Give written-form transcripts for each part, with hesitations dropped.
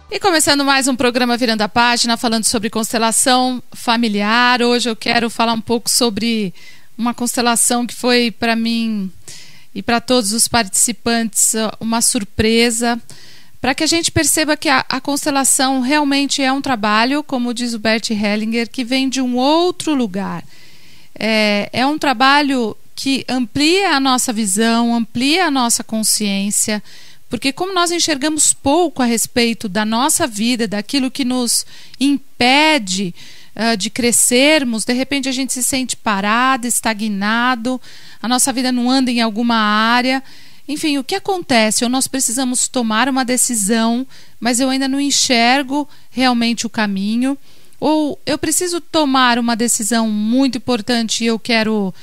E começando mais um programa Virando a Página, falando sobre constelação familiar. Hoje eu quero falar um pouco sobre uma constelação que foi para mim e para todos os participantes uma surpresa, para que a gente perceba que a constelação realmente é um trabalho, como diz o Bert Hellinger, que vem de um outro lugar. É um trabalho que amplia a nossa visão, amplia a nossa consciência, porque como nós enxergamos pouco a respeito da nossa vida, daquilo que nos impede de crescermos, de repente a gente se sente parado, estagnado, a nossa vida não anda em alguma área. Enfim, o que acontece? Ou nós precisamos tomar uma decisão, mas eu ainda não enxergo realmente o caminho, ou eu preciso tomar uma decisão muito importante e eu quero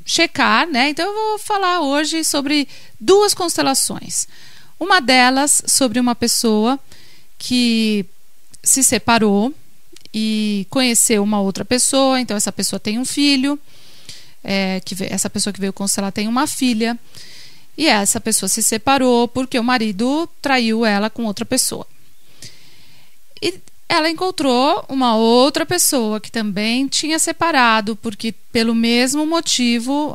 checar, né? Então eu vou falar hoje sobre duas constelações. Uma delas sobre uma pessoa que se separou e conheceu uma outra pessoa. Então essa pessoa tem um filho, essa pessoa que veio constelar tem uma filha, e essa pessoa se separou porque o marido traiu ela com outra pessoa. E ela encontrou uma outra pessoa que também tinha separado, porque pelo mesmo motivo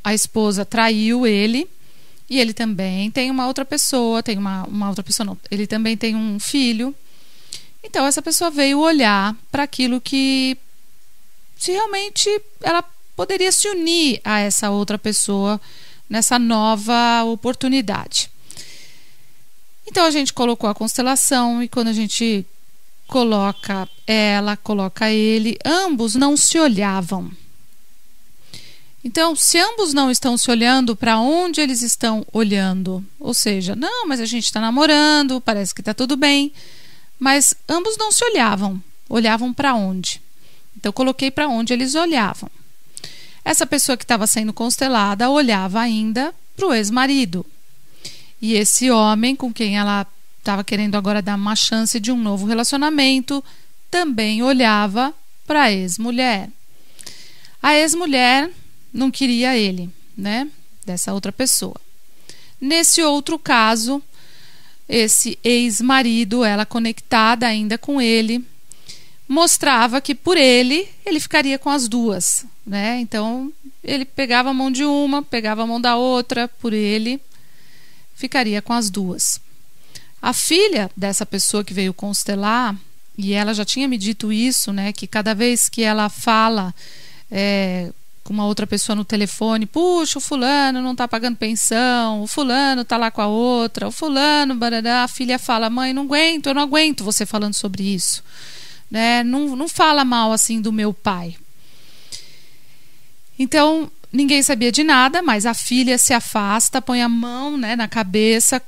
a esposa traiu ele, e ele também tem uma outra pessoa, ele também tem um filho. Então essa pessoa veio olhar para aquilo que, se realmente ela poderia se unir a essa outra pessoa nessa nova oportunidade. Então a gente colocou a constelação, e quando a gente coloca ela, coloca ele, ambos não se olhavam. Então, se ambos não estão se olhando, para onde eles estão olhando? Ou seja, não, mas a gente está namorando, parece que está tudo bem, mas ambos não se olhavam. Olhavam para onde? Então, coloquei para onde eles olhavam. Essa pessoa que estava sendo constelada olhava ainda para o ex-marido. E esse homem com quem ela estava querendo agora dar uma chance de um novo relacionamento também olhava para a ex-mulher. A ex-mulher não queria ele, né? Dessa outra pessoa. Nesse outro caso, esse ex-marido, ela conectada ainda com ele, mostrava que por ele ficaria com as duas, né? Então ele pegava a mão de uma, pegava a mão da outra, por ele ficaria com as duas. A filha dessa pessoa que veio constelar, e ela já tinha me dito isso, né, que cada vez que ela fala com uma outra pessoa no telefone, puxa, o fulano não está pagando pensão, o fulano está lá com a outra, o fulano, barará, a filha fala, mãe, eu não aguento você falando sobre isso, né? Não fala mal assim do meu pai. Então ninguém sabia de nada, mas a filha se afasta, põe a mão, né, na cabeça,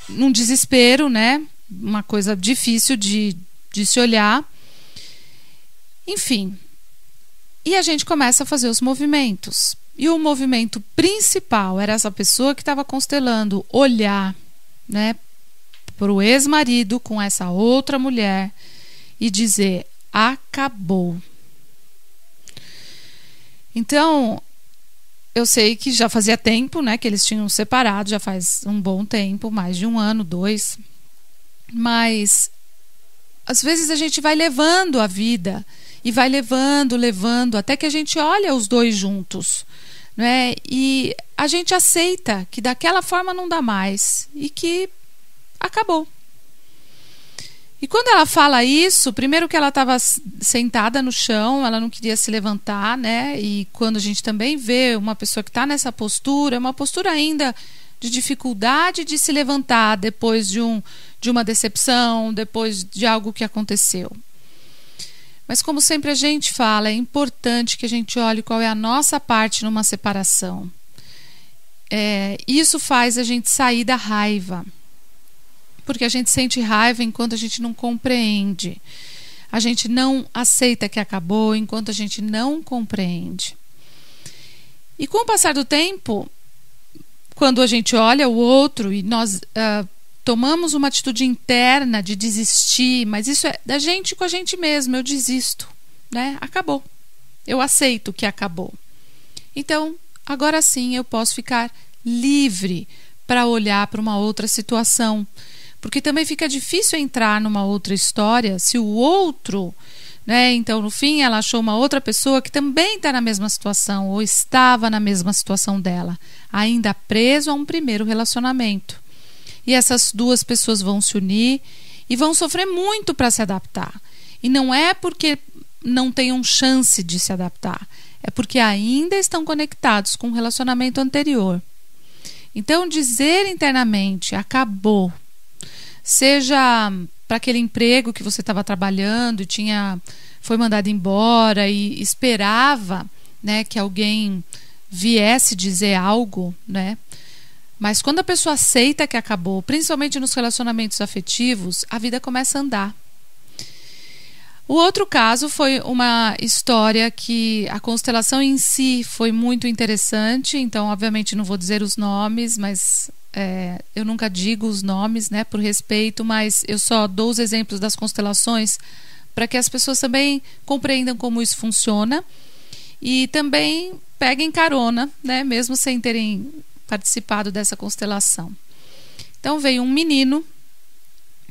num desespero, né? Uma coisa difícil de se olhar. Enfim. E a gente começa a fazer os movimentos. E o movimento principal era essa pessoa que estava constelando olhar, né, para o ex-marido com essa outra mulher e dizer: acabou. Então, eu sei que já fazia tempo, né, que eles tinham separado, já faz um bom tempo, mais de 1 ano, 2. Mas às vezes a gente vai levando a vida e vai levando, até que a gente olha os dois juntos, né? E a gente aceita que daquela forma não dá mais e que acabou. E quando ela fala isso, primeiro que ela estava sentada no chão, ela não queria se levantar, né? E quando a gente também vê uma pessoa que está nessa postura, é uma postura ainda de dificuldade de se levantar depois de uma decepção, depois de algo que aconteceu. Mas como sempre a gente fala, é importante que a gente olhe qual é a nossa parte numa separação. Isso faz a gente sair da raiva. Porque a gente sente raiva enquanto a gente não compreende. A gente não aceita que acabou enquanto a gente não compreende. E com o passar do tempo, quando a gente olha o outro e nós tomamos uma atitude interna de desistir, mas isso é da gente com a gente mesmo, eu desisto, né? Acabou. Eu aceito que acabou. Então, agora sim eu posso ficar livre para olhar para uma outra situação. Porque também fica difícil entrar numa outra história se o outro, né? Então, no fim, ela achou uma outra pessoa que também está na mesma situação ou estava na mesma situação dela, ainda preso a um primeiro relacionamento. E essas duas pessoas vão se unir e vão sofrer muito para se adaptar. E não é porque não tenham chance de se adaptar, é porque ainda estão conectados com o relacionamento anterior. Então, dizer internamente acabou, seja para aquele emprego que você estava trabalhando e foi mandado embora e esperava, né, que alguém viesse dizer algo, né? Mas quando a pessoa aceita que acabou, principalmente nos relacionamentos afetivos, a vida começa a andar. O outro caso foi uma história que a constelação em si foi muito interessante, então obviamente não vou dizer os nomes, mas eu nunca digo os nomes, né, por respeito, mas eu só dou os exemplos das constelações para que as pessoas também compreendam como isso funciona e também peguem carona, né, mesmo sem terem participado dessa constelação. Então veio um menino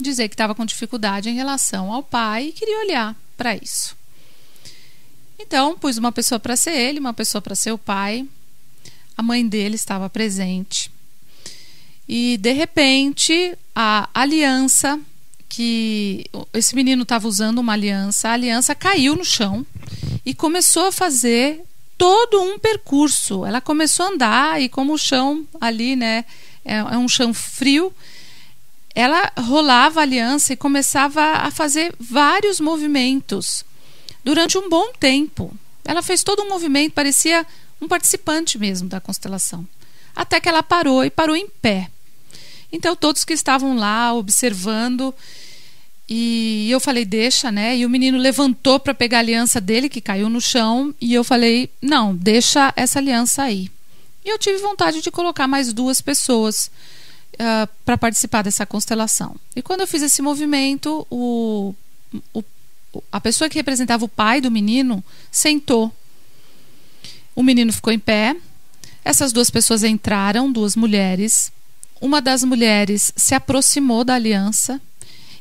dizer que estava com dificuldade em relação ao pai e queria olhar para isso. Então pus uma pessoa para ser ele, uma pessoa para ser o pai. A mãe dele estava presente. E de repente a aliança que esse menino estava usando, uma aliança, a aliança caiu no chão e começou a fazer todo um percurso. Ela começou a andar e como o chão ali, né, é um chão frio, ela rolava a aliança e começava a fazer vários movimentos durante um bom tempo. Ela fez todo um movimento, parecia um participante mesmo da constelação. Até que ela parou e parou em pé. Então todos que estavam lá observando, e eu falei, deixa, né? E o menino levantou para pegar a aliança dele, que caiu no chão, e eu falei, não, deixa essa aliança aí. E eu tive vontade de colocar mais duas pessoas para participar dessa constelação. E quando eu fiz esse movimento, a pessoa que representava o pai do menino sentou. O menino ficou em pé. Essas duas pessoas entraram, duas mulheres. Uma das mulheres se aproximou da aliança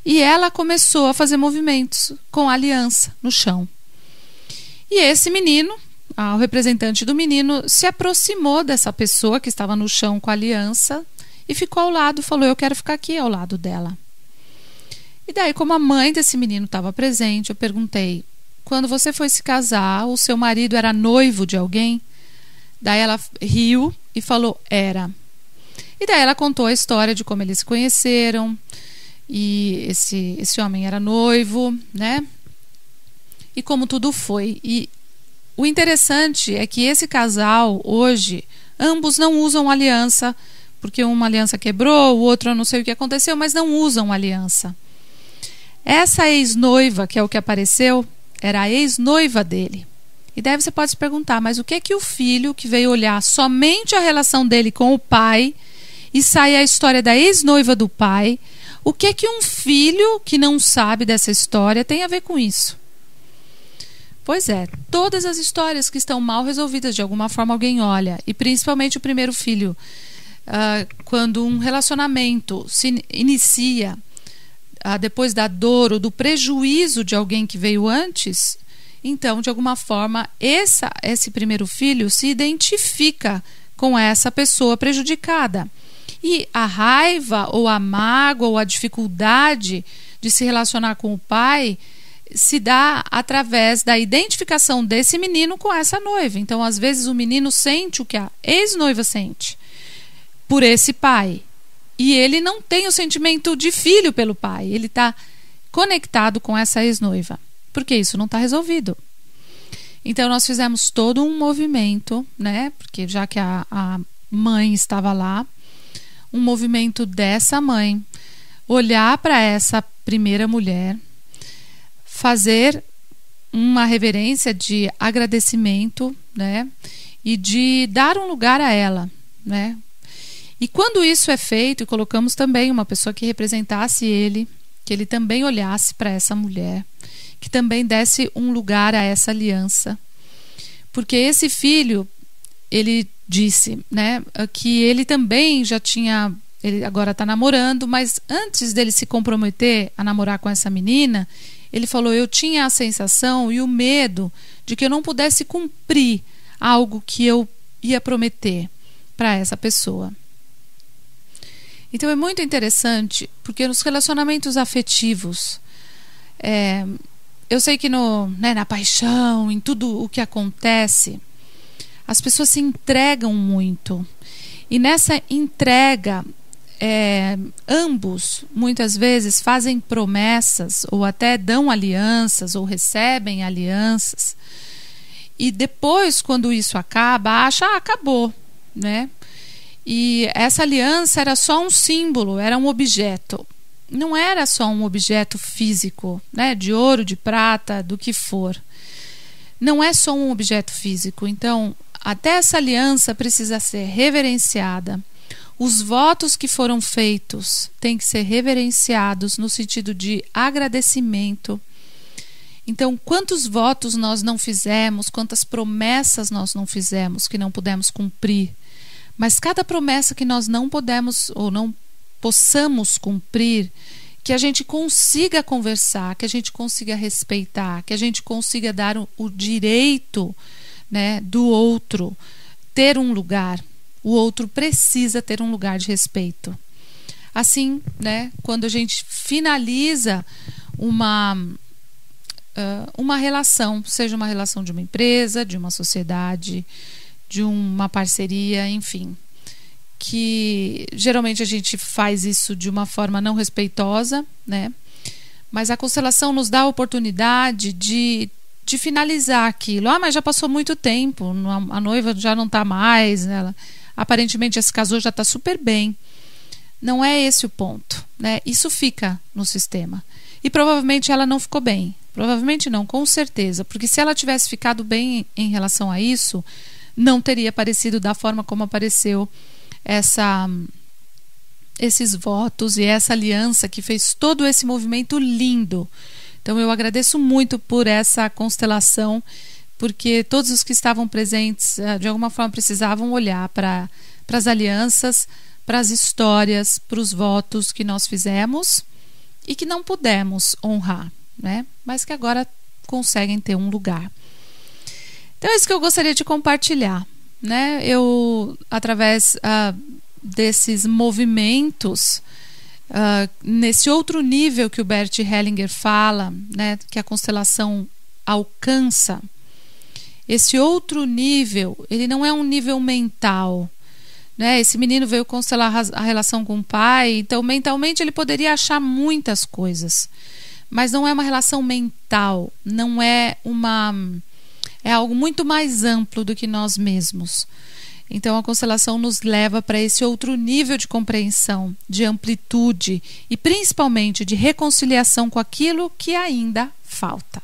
e ela começou a fazer movimentos com a aliança no chão. E esse menino, o representante do menino, se aproximou dessa pessoa que estava no chão com a aliança e ficou ao lado, falou, eu quero ficar aqui ao lado dela. E daí, como a mãe desse menino estava presente, eu perguntei, quando você foi se casar, o seu marido era noivo de alguém? Daí ela riu e falou, era. E daí ela contou a história de como eles se conheceram, e esse homem era noivo, né? E como tudo foi. E o interessante é que esse casal, hoje, ambos não usam aliança, porque uma aliança quebrou, o outro eu não sei o que aconteceu, mas não usam aliança. Essa ex-noiva, que é o que apareceu, era a ex-noiva dele. E daí você pode se perguntar, mas o que é que o filho que veio olhar somente a relação dele com o pai e sai a história da ex-noiva do pai, o que é que um filho que não sabe dessa história tem a ver com isso? Pois é, todas as histórias que estão mal resolvidas, de alguma forma alguém olha, e principalmente o primeiro filho, quando um relacionamento se inicia depois da dor ou do prejuízo de alguém que veio antes, então, de alguma forma, esse primeiro filho se identifica com essa pessoa prejudicada. E a raiva, ou a mágoa, ou a dificuldade de se relacionar com o pai se dá através da identificação desse menino com essa noiva. Então, às vezes, o menino sente o que a ex-noiva sente por esse pai. E ele não tem o sentimento de filho pelo pai. Ele está conectado com essa ex-noiva. Porque isso não está resolvido. Então, nós fizemos todo um movimento, né? Porque já que a mãe estava lá, um movimento dessa mãe olhar para essa primeira mulher, fazer uma reverência de agradecimento, né? E de dar um lugar a ela, né? E quando isso é feito, e colocamos também uma pessoa que representasse ele, que ele também olhasse para essa mulher, que também desse um lugar a essa aliança. Porque esse filho, ele disse, né, que ele também já tinha, ele agora está namorando, mas antes dele se comprometer a namorar com essa menina, ele falou: eu tinha a sensação e o medo de que eu não pudesse cumprir algo que eu ia prometer para essa pessoa. Então é muito interessante, porque nos relacionamentos afetivos, eu sei que na paixão, em tudo o que acontece, as pessoas se entregam muito. E nessa entrega, ambos muitas vezes fazem promessas, ou até dão alianças, ou recebem alianças. E depois, quando isso acaba, acabou, né? E essa aliança era só um símbolo, era um objeto. Não era só um objeto físico, né? De ouro, de prata, do que for. Não é só um objeto físico. Então, até essa aliança precisa ser reverenciada. Os votos que foram feitos têm que ser reverenciados no sentido de agradecimento. Então, quantos votos nós não fizemos, quantas promessas nós não fizemos que não pudemos cumprir. Mas cada promessa que nós não podemos ou não possamos cumprir, que a gente consiga conversar, que a gente consiga respeitar, que a gente consiga dar o direito, né, do outro ter um lugar. O outro precisa ter um lugar de respeito. Assim, né, quando a gente finaliza uma relação, seja uma relação de uma empresa, de uma sociedade, de uma parceria, enfim, que geralmente a gente faz isso de uma forma não respeitosa, né? Mas a constelação nos dá a oportunidade de finalizar aquilo. Mas já passou muito tempo, a noiva já não está mais, ela aparentemente já se casou, já está super bem. Não é esse o ponto, né? Isso fica no sistema. E provavelmente ela não ficou bem. Provavelmente não, com certeza. Porque se ela tivesse ficado bem em relação a isso, não teria aparecido da forma como apareceu esses votos e essa aliança que fez todo esse movimento lindo. Então eu agradeço muito por essa constelação, porque todos os que estavam presentes de alguma forma precisavam olhar para as alianças, para as histórias, para os votos que nós fizemos e que não pudemos honrar, né? Mas que agora conseguem ter um lugar. Então é isso que eu gostaria de compartilhar, né? Eu, através desses movimentos, nesse outro nível que o Bert Hellinger fala, né, que a constelação alcança, esse outro nível, ele não é um nível mental, né? Esse menino veio constelar a relação com o pai, então mentalmente ele poderia achar muitas coisas, mas não é uma relação mental, não é é algo muito mais amplo do que nós mesmos. Então a constelação nos leva para esse outro nível de compreensão, de amplitude e principalmente de reconciliação com aquilo que ainda falta.